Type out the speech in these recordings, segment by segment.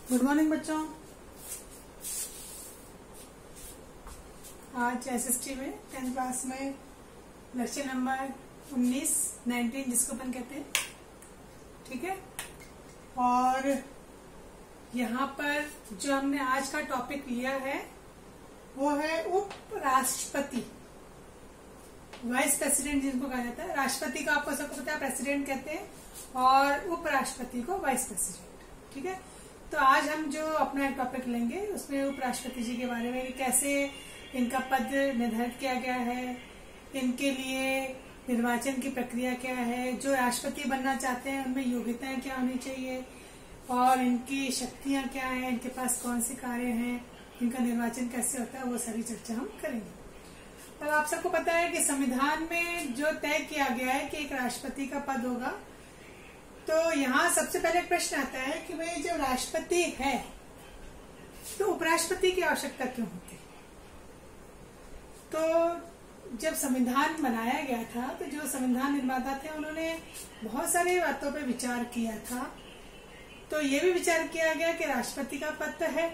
Good morning बच्चों। आज SST में 10th क्लास में लेक्चर नंबर 19 जिसको अपन कहते हैं, ठीक है। और यहाँ पर जो हमने आज का टॉपिक लिया है वो है उपराष्ट्रपति, वाइस प्रेसिडेंट जिनको कहा जाता है। राष्ट्रपति को आपको सबको पता है प्रेसिडेंट कहते हैं और उपराष्ट्रपति को वाइस प्रेसिडेंट, ठीक है। तो आज हम जो अपना एक टॉपिक लेंगे उसमें उपराष्ट्रपति जी के बारे में, कैसे इनका पद निर्धारित किया गया है, इनके लिए निर्वाचन की प्रक्रिया क्या है, जो राष्ट्रपति बनना चाहते हैं उनमें योग्यताएं क्या होनी चाहिए और इनकी शक्तियां क्या है, इनके पास कौन से कार्य हैं, इनका निर्वाचन कैसे होता है, वो सारी चर्चा हम करेंगे। अब आप सबको पता है कि संविधान में जो तय किया गया है कि एक राष्ट्रपति का पद होगा, तो यहाँ सबसे पहले प्रश्न आता है कि भाई जब राष्ट्रपति है तो उपराष्ट्रपति की आवश्यकता क्यों होती है। तो जब संविधान बनाया गया था तो जो संविधान निर्माता थे उन्होंने बहुत सारी बातों पे विचार किया था। तो ये भी विचार किया गया कि राष्ट्रपति का पद तो है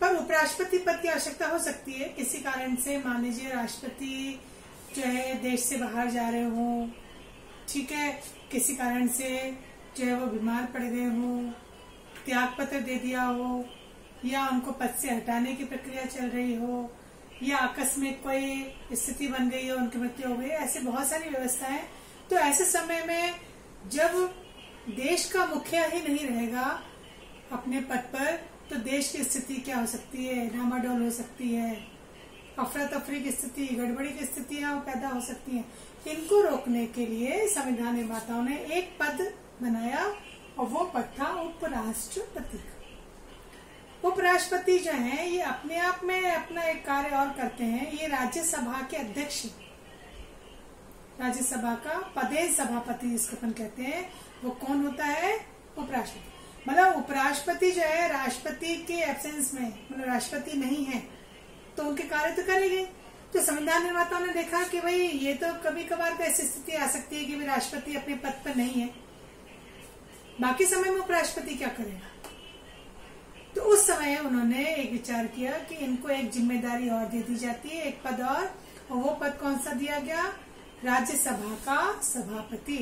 पर उपराष्ट्रपति पद की आवश्यकता हो सकती है किसी कारण से। मान लीजिए राष्ट्रपति जो है देश से बाहर जा रहे हो, ठीक है, किसी कारण से जो है वो बीमार पड़ गए हो, त्याग पत्र दे दिया हो, या उनको पद से हटाने की प्रक्रिया चल रही हो, या आकस्मिक कोई स्थिति बन गई हो, उनकी मृत्यु हो गई, ऐसे बहुत सारी व्यवस्थाएं। तो ऐसे समय में जब देश का मुखिया ही नहीं रहेगा अपने पद पर, तो देश की स्थिति क्या हो सकती है, डामाडोल हो सकती है, अफरा तफरी की स्थिति, गड़बड़ी की स्थितियां पैदा हो सकती हैं। इनको रोकने के लिए संविधान निर्माताओं ने एक पद बनाया और वो पद था उपराष्ट्रपति। उपराष्ट्रपति जो है ये अपने आप में अपना एक कार्य और करते हैं। ये राज्यसभा के अध्यक्ष, राज्यसभा का पदेश सभापति जिसको अपन कहते हैं, वो कौन होता है, उपराष्ट्रपति। मतलब उपराष्ट्रपति जो है राष्ट्रपति के एब्सेंस में, मतलब राष्ट्रपति नहीं है तो उनके कार्य तो करेंगे। तो संविधान निर्माताओं ने देखा कि भाई ये तो कभी कभार तो ऐसी स्थिति आ सकती है कि भाई राष्ट्रपति अपने पद पर नहीं है, बाकी समय में उपराष्ट्रपति क्या करेगा। तो उस समय उन्होंने एक विचार किया कि इनको एक जिम्मेदारी और दे दी जाती है, एक पद और वो पद कौन सा दिया गया, राज्यसभा का सभापति,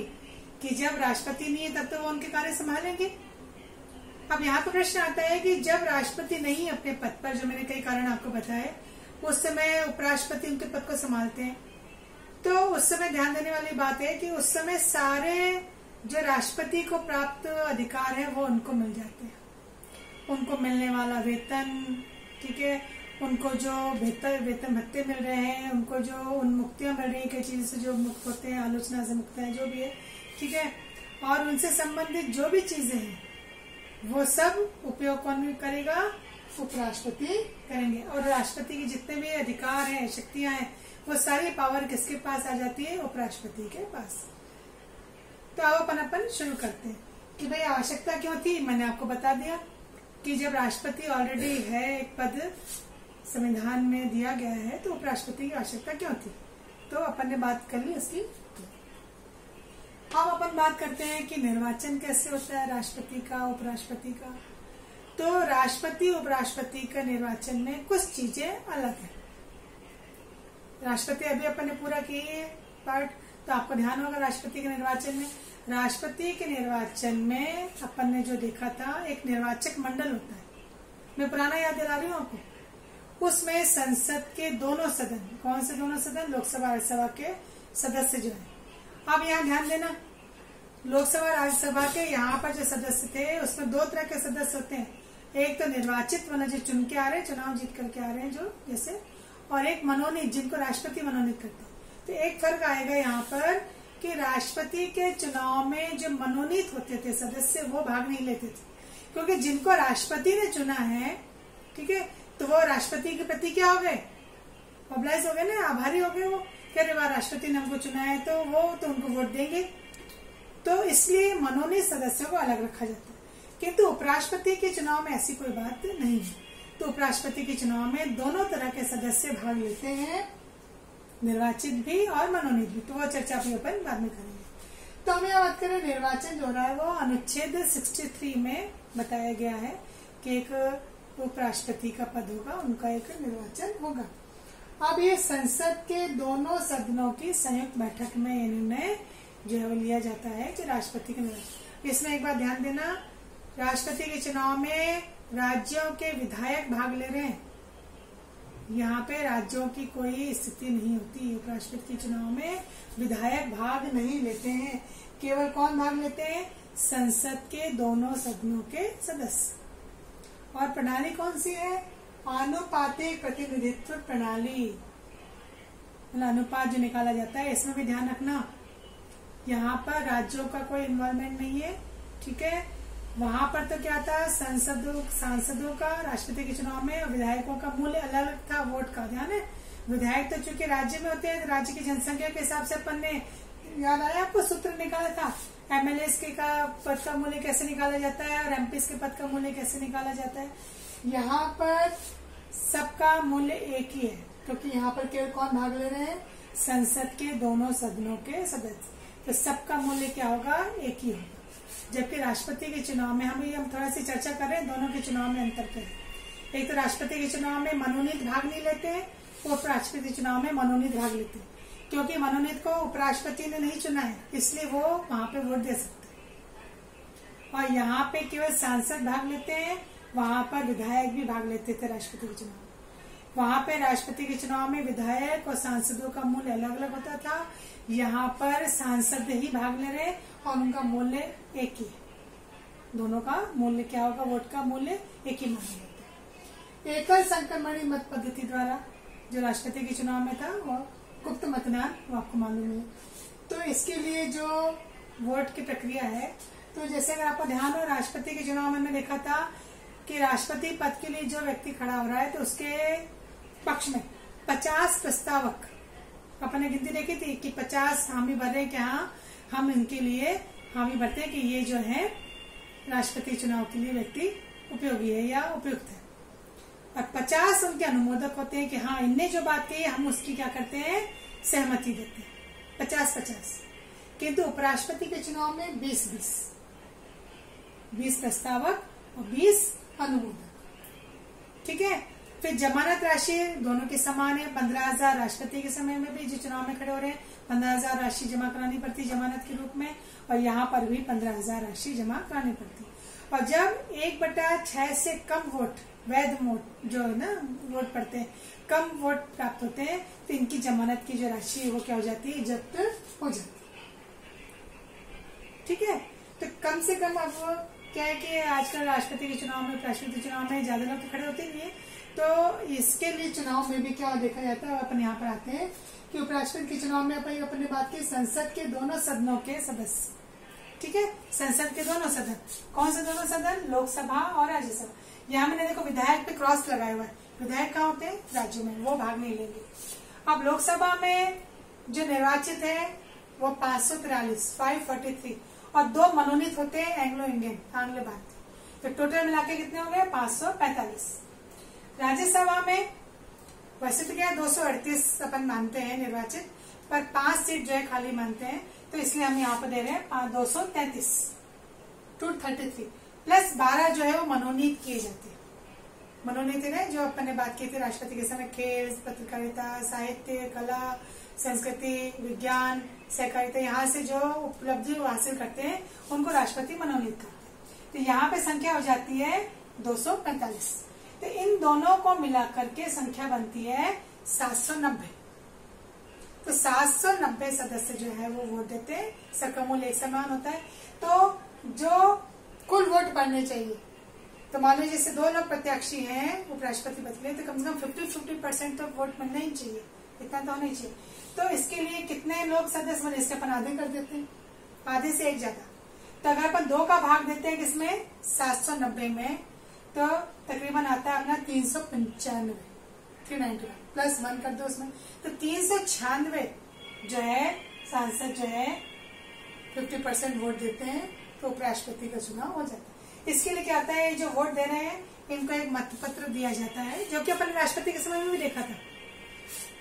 कि जब राष्ट्रपति नहीं है तब तो वो उनके कार्य संभालेंगे। अब यहाँ पर प्रश्न आता है कि जब राष्ट्रपति नहीं अपने पद पर, जो मैंने कई कारण आपको बताए, उस समय उपराष्ट्रपति उनके पद को संभालते हैं। तो उस समय ध्यान देने वाली बात है कि उस समय सारे जो राष्ट्रपति को प्राप्त अधिकार है वो उनको मिल जाते हैं। उनको मिलने वाला वेतन, ठीक है, उनको जो वेतन भत्ते मिल रहे हैं, उनको जो उन्मुक्तियां मिल रही है, कई चीज से जो मुक्त होते हैं, आलोचना से मुक्त है, जो भी है, ठीक है, और उनसे संबंधित जो भी चीजें हैं वो सब उपयोग कौन करेगा, उपराष्ट्रपति करेंगे। और राष्ट्रपति के जितने भी अधिकार हैं, शक्तियां हैं, वो सारी पावर किसके पास आ जाती है, उपराष्ट्रपति के पास। तो अब अपन शुरू करते हैं कि भाई आवश्यकता क्यों थी। मैंने आपको बता दिया कि जब राष्ट्रपति ऑलरेडी है, एक पद संविधान में दिया गया है, तो उपराष्ट्रपति की आवश्यकता क्यों थी। तो अपन ने बात कर ली उसकी। अब अपन बात करते हैं कि निर्वाचन कैसे होता है राष्ट्रपति का, उपराष्ट्रपति का। तो राष्ट्रपति उपराष्ट्रपति का निर्वाचन में कुछ चीजें अलग है। राष्ट्रपति अभी अपन ने पूरा किए पार्ट, तो आपको ध्यान होगा राष्ट्रपति के निर्वाचन में, राष्ट्रपति के निर्वाचन में अपन ने जो देखा था, एक निर्वाचक मंडल होता है। मैं पुराना याद दिला रही हूँ आपको। उसमें संसद के दोनों सदन, कौन से दोनों सदन, लोकसभा राज्यसभा के सदस्य जो है। अब यहाँ ध्यान देना, लोकसभा राज्यसभा के यहाँ पर जो सदस्य थे उसमें दो तरह के सदस्य होते हैं। एक तो निर्वाचित, मतलब जो चुन के आ रहे हैं, चुनाव जीत करके आ रहे हैं जो जैसे, और एक मनोनीत, जिनको राष्ट्रपति मनोनीत करते हैं। तो एक फर्क आएगा यहाँ पर कि राष्ट्रपति के चुनाव में जो मनोनीत होते थे सदस्य वो भाग नहीं लेते थे, क्योंकि जिनको राष्ट्रपति ने चुना है, ठीक है, तो वो राष्ट्रपति के प्रति क्या हो गए, मोबिलाइज हो गए ना, आभारी हो गए। वो कह रहे वाह राष्ट्रपति ने हमको चुना है तो वो तो उनको वोट देंगे। तो इसलिए मनोनीत सदस्यों को अलग रखा जाता है। किंतु उपराष्ट्रपति के चुनाव में ऐसी कोई बात नहीं है। तो उपराष्ट्रपति के चुनाव में दोनों तरह के सदस्य भाग लेते हैं, निर्वाचित भी और मनोनीत भी। तो वो चर्चा भी अपन बाद में करेंगे। तो हम यहाँ बात करें निर्वाचन जो हो रहा है वो अनुच्छेद 63 में बताया गया है कि एक उपराष्ट्रपति का पद होगा, उनका एक निर्वाचन होगा। अब ये संसद के दोनों सदनों की संयुक्त बैठक में ये निर्णय जो है वो लिया जाता है कि राष्ट्रपति का निर्वाचन। इसमें एक बात ध्यान देना, राष्ट्रपति के चुनाव में राज्यों के विधायक भाग ले रहे हैं, यहाँ पे राज्यों की कोई स्थिति नहीं होती। उपराष्ट्रपति के चुनाव में विधायक भाग नहीं लेते हैं, केवल कौन भाग लेते हैं? संसद के दोनों सदनों के सदस्य। और प्रणाली कौन सी है? आनुपातिक प्रतिनिधित्व प्रणाली, मतलब अनुपात जो निकाला जाता है। इसमें भी ध्यान रखना, यहाँ पर राज्यों का कोई इन्वॉल्वमेंट नहीं है, ठीक है। वहां पर तो क्या था, सांसदों का राष्ट्रपति के चुनाव में विधायकों का मूल्य अलग अलग था वोट का, ध्यान है। विधायक तो चूंकि राज्य में होते हैं, राज्य की जनसंख्या के हिसाब से अपन ने, याद आया आपको, सूत्र निकाला था एमएलए के का पद का मूल्य कैसे निकाला जाता है और एमपी के पद का मूल्य कैसे निकाला जाता है। यहाँ पर सबका मूल्य एक ही है, क्योंकि यहाँ पर केवल कौन भाग ले रहे हैं? संसद के दोनों सदनों के सदस्य। तो सबका मूल्य क्या होगा? एक ही होगा। जबकि राष्ट्रपति के चुनाव में हम थोड़ा सी चर्चा कर रहे हैं, दोनों के चुनाव में अंतर करें। एक तो राष्ट्रपति के चुनाव में मनोनीत भाग नहीं लेते हैं, उपराष्ट्रपति के चुनाव में मनोनीत भाग लेते हैं, क्योंकि मनोनीत को उपराष्ट्रपति ने नहीं चुना है, इसलिए वो वहां पे वोट दे सकते हैं। और यहाँ पे केवल सांसद भाग लेते हैं, वहां पर विधायक भी भाग लेते थे राष्ट्रपति के चुनाव। वहां पे राष्ट्रपति के चुनाव में विधायक और सांसदों का मूल्य अलग अलग होता था, यहाँ पर सांसद ही भाग ले रहे और उनका मूल्य एक ही है। दोनों का मूल्य क्या होगा? वोट का मूल्य एक ही माना जाता है। एकल संक्रमणीय मत पद्धति द्वारा जो राष्ट्रपति के चुनाव में था वो गुप्त मतदान, वो आपको मालूम है। तो इसके लिए जो वोट की प्रक्रिया है, तो जैसे अगर आपको ध्यान हो, राष्ट्रपति के चुनाव में हमने देखा था कि राष्ट्रपति पद के लिए जो व्यक्ति खड़ा हो रहा है तो उसके पक्ष में 50 प्रस्तावक, अपने गिनती देखी थी कि 50 हामी भर रहे हैं कि हाँ हम इनके लिए हामी भरते हैं कि ये जो है राष्ट्रपति चुनाव के लिए व्यक्ति उपयोगी है या उपयुक्त है। और 50 उनके अनुमोदक होते हैं कि हाँ इनने जो बात कही हम उसकी क्या करते हैं? सहमति देते हैं। 50-50। किंतु उपराष्ट्रपति के चुनाव में 20 प्रस्तावक और 20 अनुमोदक, ठीक है। फिर जमानत राशि दोनों की समान है, 15,000 राष्ट्रपति के समय में भी जो चुनाव में खड़े हो रहे हैं 15,000 राशि जमा करानी पड़ती जमानत के रूप में, और यहाँ पर भी 15,000 राशि जमा करानी पड़ती। और जब 1/6 से कम वोट, वैध वोट जो है ना वोट पड़ते हैं, कम वोट प्राप्त होते हैं, तो इनकी जमानत की जो राशि है वो क्या हो जाती है? जब्त हो जाती है, ठीक है। तो कम से कम अब क्या है कि आजकल राष्ट्रपति के चुनाव में, राष्ट्रपति चुनाव में ज्यादा लोग तो खड़े होते नहीं है, तो इसके लिए चुनाव में भी क्या देखा जाता है, अपन यहाँ पर आते हैं कि उपराष्ट्रपति के चुनाव में अपन ने बात की संसद के दोनों सदनों के सदस्य, ठीक है। संसद के दोनों सदन, कौन से दोनों सदन? लोकसभा और राज्यसभा। यहाँ मैंने देखो विधायक पे क्रॉस लगाया हुआ है, विधायक कहाँ होते हैं? राज्यों में, वो भाग नहीं लेंगे। अब लोकसभा में जो निर्वाचित है वो 543 और 2 मनोनीत होते हैं एंग्लो इंडियन, आंग्ल भारतीय। तो टोटल मिला के कितने हो गए? 545। राज्यसभा में वैसे तो क्या 238 अपन मानते हैं निर्वाचित, पर 5 सीट जो है खाली मानते हैं, तो इसलिए हम यहाँ पर दे रहे हैं 233 233 प्लस 12 जो है वो मनोनीत किए जाते हैं। मनोनीत है जो अपन ने बात की थी राष्ट्रपति के समय, खेल, पत्रकारिता, साहित्य, कला, संस्कृति, विज्ञान, सहकारिता, यहाँ से जो उपलब्धि हासिल करते हैं उनको राष्ट्रपति मनोनीत करते हैं। तो यहाँ पे संख्या हो जाती है 245। तो इन दोनों को मिलाकर के संख्या बनती है 790। तो 790 सदस्य जो है वो वोट देते हैं, सबका मूल्य एक समान होता है। तो जो कुल वोट पड़ने चाहिए, तो मान लीजिए जैसे 2 लोग प्रत्याशी हैं उपराष्ट्रपति पद के लिए, तो कम से कम 50% तो वोट बनना ही चाहिए, इतना तो होना ही चाहिए। तो इसके लिए कितने लोग सदस्य बने? इसके अपन आधे कर देते हैं, आधे से एक ज्यादा। तो अगर अपन 2 का भाग देते हैं किसमें? 790 में, तो तकरीबन आता है अपना 395, 391 प्लस 1 कर दो उसमें, तो 396 जो है सांसद जो है 50% वोट देते हैं, तो उपराष्ट्रपति का चुनाव हो जाता है। इसके लिए क्या आता है, जो वोट दे रहे हैं इनको एक मतपत्र दिया जाता है, जो कि अपन राष्ट्रपति के समय में भी देखा था।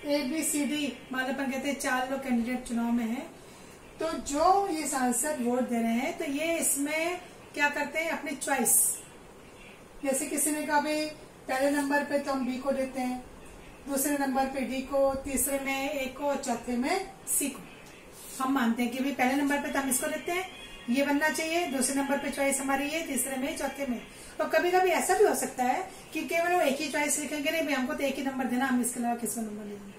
ABCD मान अपन कहते हैं 4 लोग कैंडिडेट चुनाव में है, तो जो ये सांसद वोट दे रहे हैं तो ये इसमें क्या करते हैं, अपनी चॉइस, जैसे किसी ने कहा भाई पहले नंबर पे तो हम बी को देते हैं, दूसरे नंबर पे डी को, तीसरे में ए को, चौथे में सी को। हम मानते हैं कि भाई पहले नंबर पे तो हम इसको देते हैं, ये बनना चाहिए, दूसरे नंबर पे चॉइस हमारी ये, तीसरे में, चौथे में। और कभी कभी ऐसा भी हो सकता है कि केवल वो एक ही चॉइस लिखेंगे, नहीं भाई हमको तो एक ही नंबर देना, हम इसके अलावा किसको नंबर लेंगे,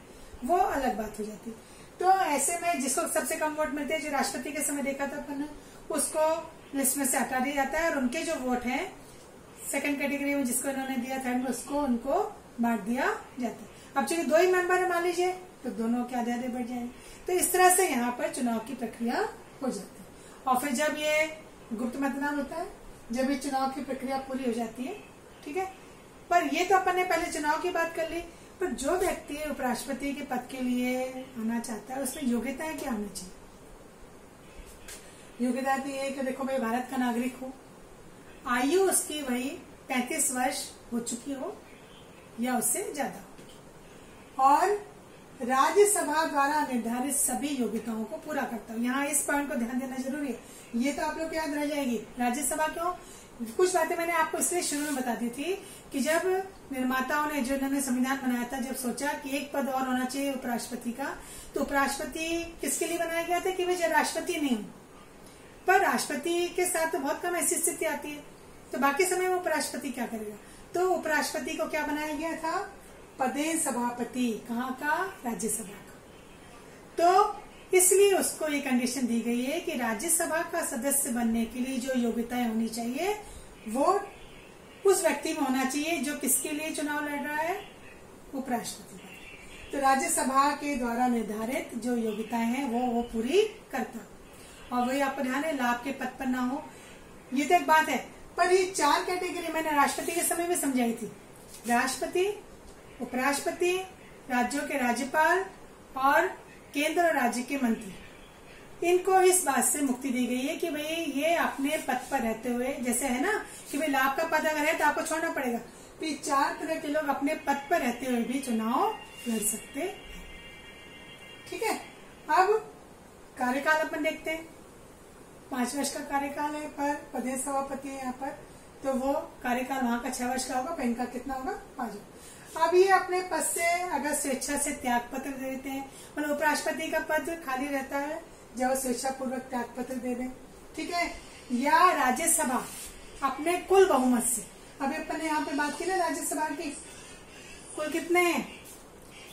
वो अलग बात हो जाती। तो ऐसे में जिसको सबसे कम वोट मिलते हैं, जो राष्ट्रपति के समय देखा था अपन, उसको लिस्ट में से हटा दिया जाता है और उनके जो वोट है सेकंड कैटेगरी में जिसको इन्होंने दिया, थर्ड में, उसको उनको बांट दिया जाता है। अब चूंकि 2 ही मेंबर है मान लीजिए, तो दोनों के आधे आधे बढ़ जाएंगे। तो इस तरह से यहाँ पर चुनाव की प्रक्रिया हो जाती है। और फिर जब ये गुप्त मतदान होता है, जब ये चुनाव की प्रक्रिया पूरी हो जाती है, ठीक है। पर ये तो अपन ने पहले चुनाव की बात कर ली, पर जो व्यक्ति उपराष्ट्रपति के पद के लिए आना चाहता है उसमें योग्यताएं क्या होनी चाहिए? योग्यता तो ये कि देखो भाई भारत का नागरिक हो, आयु उसकी वही 35 वर्ष हो चुकी हो या उससे ज्यादा हो, और राज्यसभा द्वारा निर्धारित सभी योग्यताओं को पूरा करता हो। यहाँ इस पॉइंट को ध्यान देना जरूरी है, ये तो आप लोग को याद रह जाएगी। राज्यसभा क्यों? कुछ बातें मैंने आपको इसलिए शुरू में बता दी थी कि जब निर्माताओं ने, जो इन्होंने संविधान बनाया था, जब सोचा कि एक पद और होना चाहिए उपराष्ट्रपति का, तो उपराष्ट्रपति किसके लिए बनाया गया था कि भाई राष्ट्रपति नहीं, पर राष्ट्रपति के साथ तो बहुत कम ऐसी स्थिति आती है, तो बाकी समय में उपराष्ट्रपति क्या करेगा? तो उपराष्ट्रपति को क्या बनाया गया था? पदेन सभापति। कहाँ का? राज्यसभा का। तो इसलिए उसको ये कंडीशन दी गई है कि राज्यसभा का सदस्य बनने के लिए जो योग्यताएं होनी चाहिए वो उस व्यक्ति में होना चाहिए जो किसके लिए चुनाव लड़ रहा है? उपराष्ट्रपति। तो राज्यसभा के द्वारा निर्धारित जो योग्यताएं हैं वो पूरी करता, और वही आपको ध्यान है लाभ के पद पर ना हो। ये तो एक बात है, पर ये 4 कैटेगरी मैंने राष्ट्रपति के समय में समझाई थी। राष्ट्रपति, उपराष्ट्रपति, राज्यों के राज्यपाल और केंद्र और राज्य के मंत्री, इनको इस बात से मुक्ति दी गई है कि भाई ये अपने पद पर रहते हुए, जैसे है ना कि भाई लाभ का पद अगर है तो आपको छोड़ना पड़ेगा, तो 4 तरह के लोग अपने पद पर रहते हुए भी चुनाव लड़ सकते हैं। ठीक है। अब कार्यकाल अपन देखते हैं। 5 वर्ष का कार्यकाल है, पर पदेन सभापति है यहाँ पर, तो वो कार्यकाल वहां का 6 वर्ष का होगा, पर इनका कितना होगा? 5। अब ये अपने पद से अगर स्वेच्छा से त्याग पत्र दे देते हैं, मतलब उपराष्ट्रपति का पद खाली रहता है जब वो स्वेच्छा पूर्वक त्याग पत्र दे दें, ठीक है, या राज्यसभा अपने कुल बहुमत से, अभी अपन ने यहाँ पे बात की ना राज्यसभा की, कुल कितने हैं?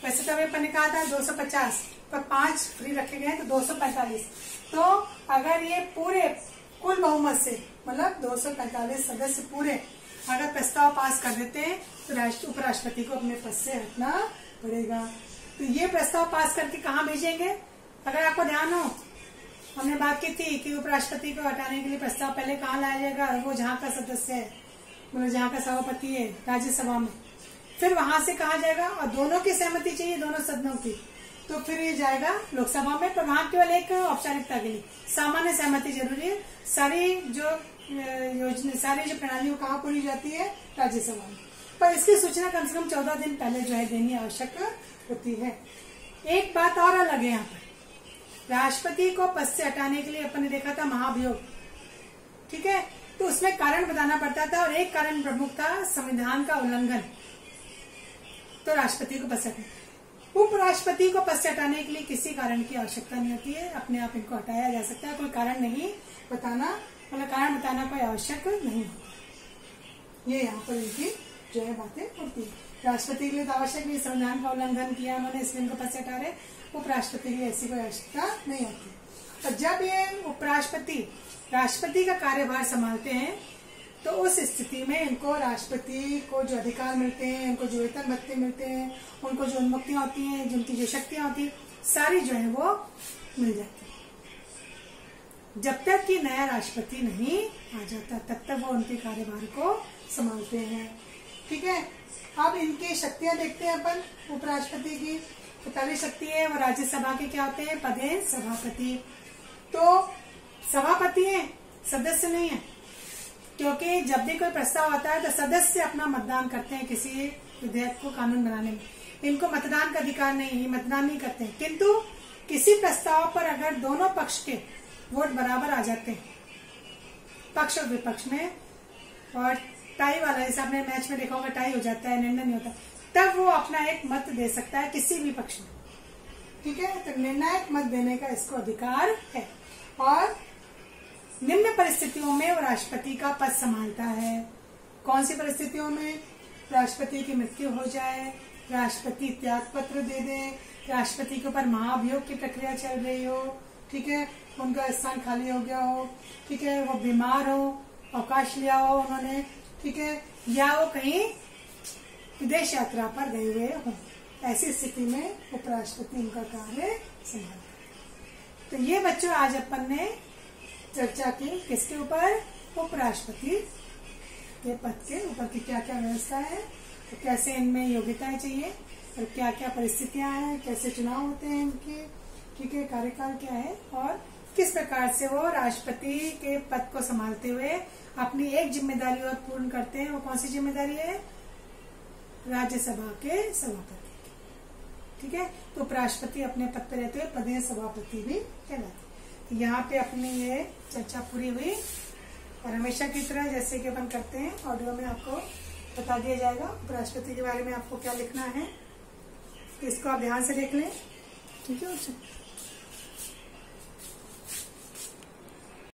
वैसे तो अभी अपन ने कहा था 250, पर 5 फ्री रखे गए हैं तो 245। तो अगर ये पूरे कुल बहुमत से, मतलब 245 सदस्य पूरे अगर प्रस्ताव पास कर देते हैं तो उपराष्ट्रपति को अपने पद से हटना पड़ेगा। तो ये प्रस्ताव पास करके कहाँ भेजेंगे? अगर आपको ध्यान हो, हमने बात की थी कि उपराष्ट्रपति को हटाने के लिए प्रस्ताव पहले कहाँ लाया जाएगा? वो जहाँ का सदस्य है, मतलब जहाँ का सभापति है, राज्यसभा में, फिर वहां से कहा जाएगा, और दोनों की सहमति चाहिए, दोनों सदनों की, तो फिर ये जाएगा लोकसभा में। पर वहां केवल एक औपचारिकता के लिए सामान्य सहमति जरूरी है। सारी जो योजना, सारी जो प्रणालियों कहाँ पूरी जाती है? राज्यसभा में। पर इसकी सूचना कम से कम 14 दिन पहले जो है देनी आवश्यक होती है। एक बात और अलग है यहाँ पर, राष्ट्रपति को पद से हटाने के लिए अपन ने देखा था महाभियोग, ठीक है, तो उसमें कारण बताना पड़ता था, और एक कारण प्रमुख था संविधान का उल्लंघन, तो राष्ट्रपति को पद से हटाना। उपराष्ट्रपति को पद से हटाने के लिए किसी कारण की आवश्यकता नहीं होती है, अपने आप इनको हटाया जा सकता है, कोई कारण नहीं बताना, मतलब कारण बताना कोई आवश्यक नहीं होता। ये यहाँ पर इनकी जो है बातें होती है। राष्ट्रपति के लिए तो आवश्यक नहीं, संविधान का उल्लंघन किया उन्होंने, इसलिए इनको पद से हटा रहे। उपराष्ट्रपति की ऐसी कोई आवश्यकता नहीं होती। और जब ये उपराष्ट्रपति राष्ट्रपति का कार्यभार संभालते हैं तो उस स्थिति में इनको राष्ट्रपति को जो अधिकार मिलते हैं, इनको जो वेतन भत्ते मिलते हैं, उनको जो उन्मुक्तियां होती हैं, जिनकी जो शक्तियां होती हैं, सारी जो है वो मिल जाती है। जब तक कि नया राष्ट्रपति नहीं आ जाता तब तक वो उनके कार्यभार को संभालते हैं। ठीक है। अब इनकी शक्तियां देखते हैं अपन। उपराष्ट्रपति की तो पहली शक्ति है वो राज्यसभा के क्या होते हैं? पदेन सभापति। तो सभापति है, सदस्य नहीं है, क्योंकि जब भी कोई प्रस्ताव आता है तो सदस्य अपना मतदान करते हैं किसी विधेयक को कानून बनाने में। इनको मतदान का अधिकार नहीं है, मतदान नहीं करते हैं, किंतु किसी प्रस्ताव पर अगर दोनों पक्ष के वोट बराबर आ जाते हैं, पक्ष और विपक्ष में, और टाई वाला, जैसे आपने मैच में देखा होगा टाई हो जाता है, निर्णय नहीं होता, तब वो अपना एक मत दे सकता है किसी भी पक्ष में। ठीक है, तो निर्णायक मत देने का इसको अधिकार है। और निम्न परिस्थितियों में वो राष्ट्रपति का पद संभालता है। कौन सी परिस्थितियों में? राष्ट्रपति की मृत्यु हो जाए, राष्ट्रपति त्याग पत्र दे दे, राष्ट्रपति के ऊपर महाभियोग की प्रक्रिया चल रही हो, ठीक है, उनका स्थान खाली हो गया हो, ठीक है, वो बीमार हो, अवकाश लिया हो उन्होंने, ठीक है, या वो कहीं विदेश यात्रा पर गए हुए हों, ऐसी स्थिति में उपराष्ट्रपति उनका कार्य संभालता है। तो ये बच्चों आज अपन ने चर्चा की किसके ऊपर? उपराष्ट्रपति के पद के ऊपर की क्या क्या व्यवस्था है, तो कैसे इनमें योग्यताएं चाहिए और क्या क्या परिस्थितियां हैं, कैसे चुनाव होते हैं इनके, ठीक है, कार्यकाल क्या है, और किस प्रकार से वो राष्ट्रपति के पद को संभालते हुए अपनी एक जिम्मेदारी और पूर्ण करते हैं। वो कौन सी जिम्मेदारी है? राज्यसभा के सभापति। ठीक है, तो उपराष्ट्रपति अपने पद पर रहते हुए पदेय सभापति भी कहलाते। तो यहाँ पे अपनी ये चर्चा पूरी हुई, और हमेशा की तरह जैसे कि अपन करते हैं ऑडियो में आपको बता दिया जाएगा उपराष्ट्रपति के बारे में आपको क्या लिखना है, तो इसको आप ध्यान से देख लें। ठीक है।